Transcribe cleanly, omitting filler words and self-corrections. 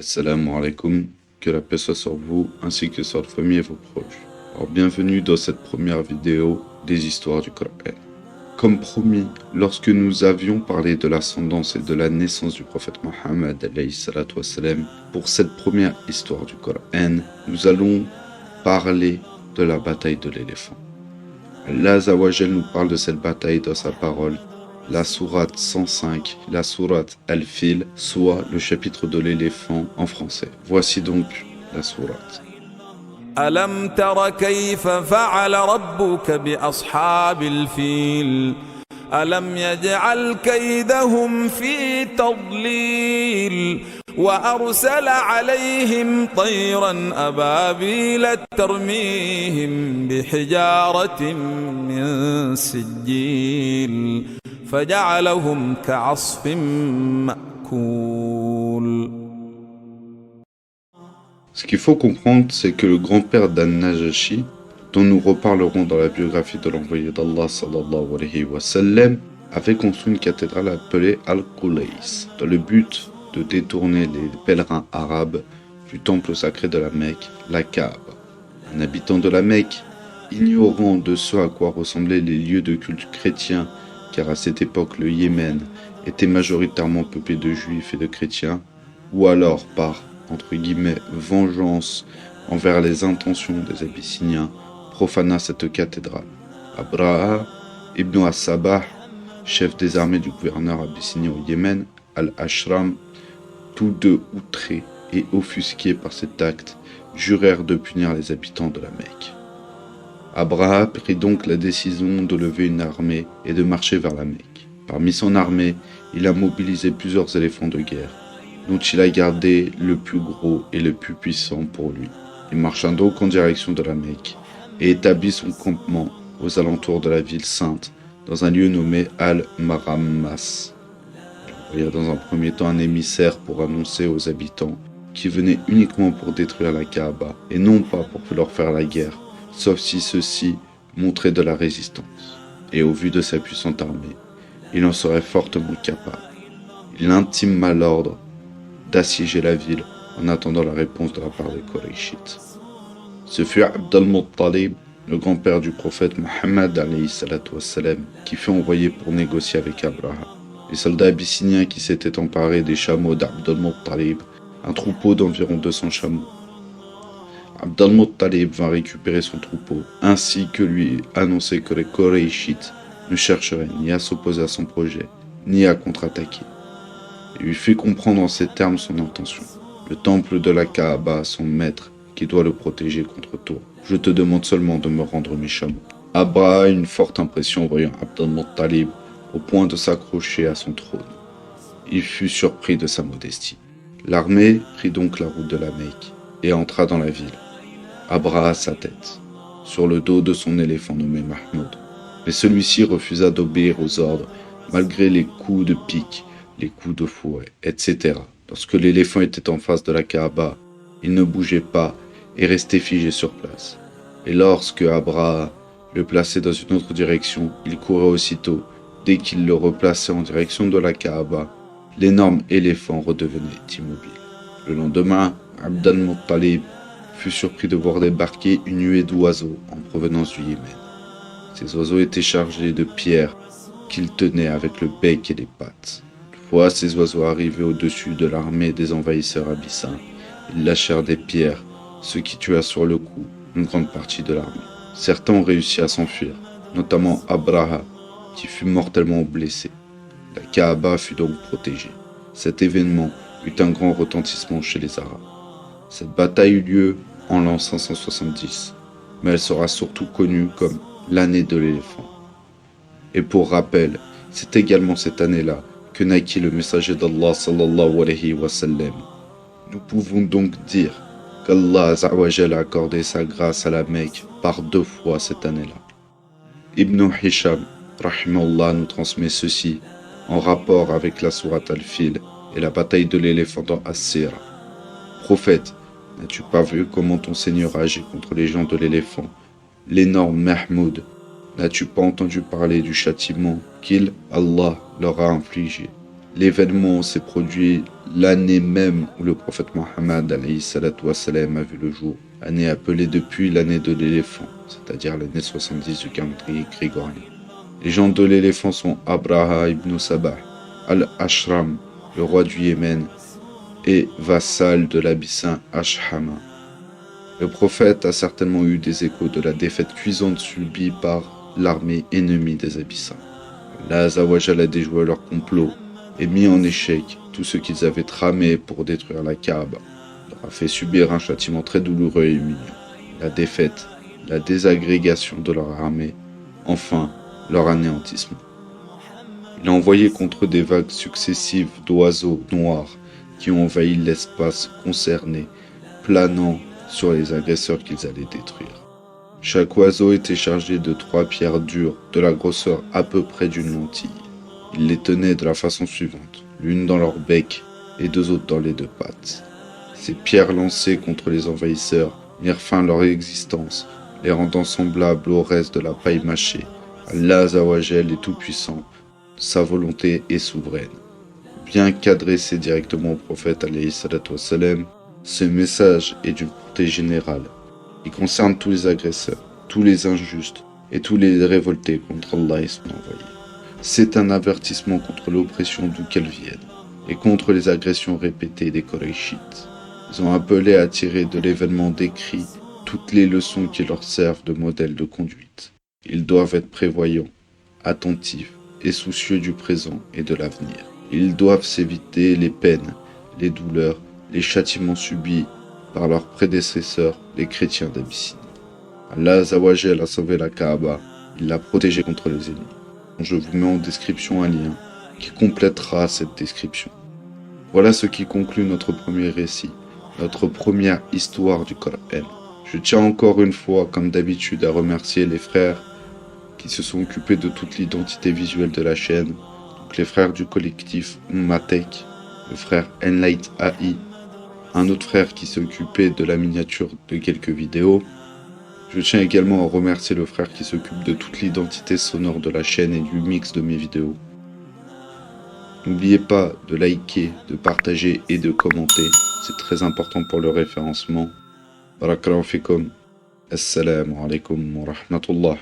Assalamu alaikum, que la paix soit sur vous ainsi que sur votre famille et vos proches. Alors bienvenue dans cette première vidéo des histoires du Coran. Comme promis, lorsque nous avions parlé de l'ascendance et de la naissance du prophète Mohammed alayhi salatu wassalam, pour cette première histoire du Coran, nous allons parler de la bataille de l'éléphant. Allah Azza wa Jal nous parle de cette bataille dans sa parole. La sourate 105, la sourate Al-Fil, soit le chapitre de l'éléphant en français. Voici donc la sourate. ألم تر كيف فعل ربك بأصحاب الفيل ألم يجعل كيدهم في تضليل وأرسل عليهم طيرا أبابيل ترميهم بحجارة من سجيل فجعلهم كعصف مأكول. Ce qu'il faut comprendre, c'est que le grand-père d'An-Najashi, dont nous reparlerons dans la biographie de l'envoyé d'Allah sallallahu alayhi wa sallam, avait construit une cathédrale appelée Al-Qulays, dans le but de détourner les pèlerins arabes du temple sacré de la Mecque, la Kaaba. Un habitant de la Mecque, ignorant de ce à quoi ressemblaient les lieux de culte chrétiens, car à cette époque le Yémen était majoritairement peuplé de juifs et de chrétiens, ou alors par entre guillemets, vengeance envers les intentions des Abyssiniens, profana cette cathédrale. Abraha ibn as-Sabah, chef des armées du gouverneur abyssinien au Yémen, Al-Ashram, tous deux outrés et offusqués par cet acte, jurèrent de punir les habitants de la Mecque. Abraha prit donc la décision de lever une armée et de marcher vers la Mecque. Parmi son armée, il a mobilisé plusieurs éléphants de guerre, dont il a gardé le plus gros et le plus puissant pour lui. Il marcha donc en direction de la Mecque et établit son campement aux alentours de la ville sainte, dans un lieu nommé Al-Marammas. Il envoya dans un premier temps un émissaire pour annoncer aux habitants qui venaient uniquement pour détruire la Kaaba et non pas pour leur faire la guerre, sauf si ceux-ci montraient de la résistance. Et au vu de sa puissante armée, il en serait fortement capable. Il intima l'ordre d'assiéger la ville en attendant la réponse de la part des Qurayshites. Ce fut Abd al-Muttalib, le grand-père du prophète Mohammed alayhi salatu wassalam, qui fut envoyé pour négocier avec Abraha. Les soldats abyssiniens qui s'étaient emparés des chameaux d'Abd al-Muttalib, un troupeau d'environ 200 chameaux. Abd al-Muttalib vint récupérer son troupeau, ainsi que lui annoncer que les Qurayshites ne chercheraient ni à s'opposer à son projet, ni à contre-attaquer. Il lui fit comprendre en ces termes son intention. Le temple de la Kaaba, son maître, qui doit le protéger contre toi. Je te demande seulement de me rendre mes chameaux. Abraha eut une forte impression en voyant Abd al-Muttalib au point de s'accrocher à son trône. Il fut surpris de sa modestie. L'armée prit donc la route de la Mecque et entra dans la ville. Abraha sa tête, sur le dos de son éléphant nommé Mahmoud. Mais celui-ci refusa d'obéir aux ordres, malgré les coups de pique, les coups de fouet, etc. Lorsque l'éléphant était en face de la Kaaba, il ne bougeait pas et restait figé sur place. Et lorsque Abraha le plaçait dans une autre direction, il courait aussitôt. Dès qu'il le replaçait en direction de la Kaaba, l'énorme éléphant redevenait immobile. Le lendemain, Abd al-Muttalib fut surpris de voir débarquer une nuée d'oiseaux en provenance du Yémen. Ces oiseaux étaient chargés de pierres qu'ils tenaient avec le bec et les pattes. Fois ces oiseaux arrivaient au-dessus de l'armée des envahisseurs abyssins. Ils lâchèrent des pierres, ce qui tua sur le coup une grande partie de l'armée. Certains ont réussi à s'enfuir, notamment Abraha, qui fut mortellement blessé. La Kaaba fut donc protégée. Cet événement eut un grand retentissement chez les Arabes. Cette bataille eut lieu en l'an 570, mais elle sera surtout connue comme l'année de l'éléphant. Et pour rappel, c'est également cette année-là que naquit le messager d'Allah sallallahu alayhi wa sallam. Nous pouvons donc dire qu'Allah Azza wa Jal a accordé sa grâce à la Mecque par 2 fois cette année-là. Ibn Hisham, rahimahullah, nous transmet ceci en rapport avec la sourate Al-Fil et la bataille de l'éléphant dans As-Sira. Prophète, n'as-tu pas vu comment ton Seigneur agit contre les gens de l'éléphant, l'énorme Mahmoud? N'as-tu pas entendu parler du châtiment qu'il, Allah, leur a infligé? L'événement s'est produit l'année même où le prophète Mohammed alayhi salatu wassalam a vu le jour, année appelée depuis l'année de l'éléphant, c'est-à-dire l'année 70 du calendrier grégorien. Les gens de l'éléphant sont Abraha ibn Sabah, Al-Ashram, le roi du Yémen, et vassal de l'Abyssin Ashhama. Le prophète a certainement eu des échos de la défaite cuisante subie par l'armée ennemie des Abyssins. Allah Azawajal a déjoué leur complot et mis en échec tout ce qu'ils avaient tramé pour détruire la Kaaba. Il leur a fait subir un châtiment très douloureux et humiliant. La défaite, la désagrégation de leur armée, enfin leur anéantissement. Il a envoyé contre eux des vagues successives d'oiseaux noirs qui ont envahi l'espace concerné, planant sur les agresseurs qu'ils allaient détruire. Chaque oiseau était chargé de 3 pierres dures de la grosseur à peu près d'une lentille. Ils les tenaient de la façon suivante, l'une dans leur bec et 2 autres dans les 2 pattes. Ces pierres lancées contre les envahisseurs mirent fin à leur existence, les rendant semblables au reste de la paille mâchée. Allah Azawajal est tout-puissant, sa volonté est souveraine. Bien qu'adressé directement au prophète alayhi salatu wassalam, ce message est d'une portée générale. Il concerne tous les agresseurs, tous les injustes et tous les révoltés contre Allah et son envoyé. C'est un avertissement contre l'oppression d'où qu'elle vienne et contre les agressions répétées des Qurayshites. Ils ont appelé à tirer de l'événement décrit toutes les leçons qui leur servent de modèle de conduite. Ils doivent être prévoyants, attentifs et soucieux du présent et de l'avenir. Ils doivent s'éviter les peines, les douleurs, les châtiments subis par leurs prédécesseurs, les chrétiens d'Abyssinie. Allah Azawajal a sauvé la Kaaba, il l'a protégée contre les ennemis. Je vous mets en description un lien qui complétera cette description. Voilà ce qui conclut notre premier récit, notre première histoire du Coran. Je tiens encore une fois, comme d'habitude, à remercier les frères qui se sont occupés de toute l'identité visuelle de la chaîne, donc les frères du collectif Ummatek, le frère Enlight AI, un autre frère qui s'est occupé de la miniature de quelques vidéos. Je tiens également à remercier le frère qui s'occupe de toute l'identité sonore de la chaîne et du mix de mes vidéos. N'oubliez pas de liker, de partager et de commenter, c'est très important pour le référencement. Barakallahu fikum. Assalamu alaikum wa rahmatullah.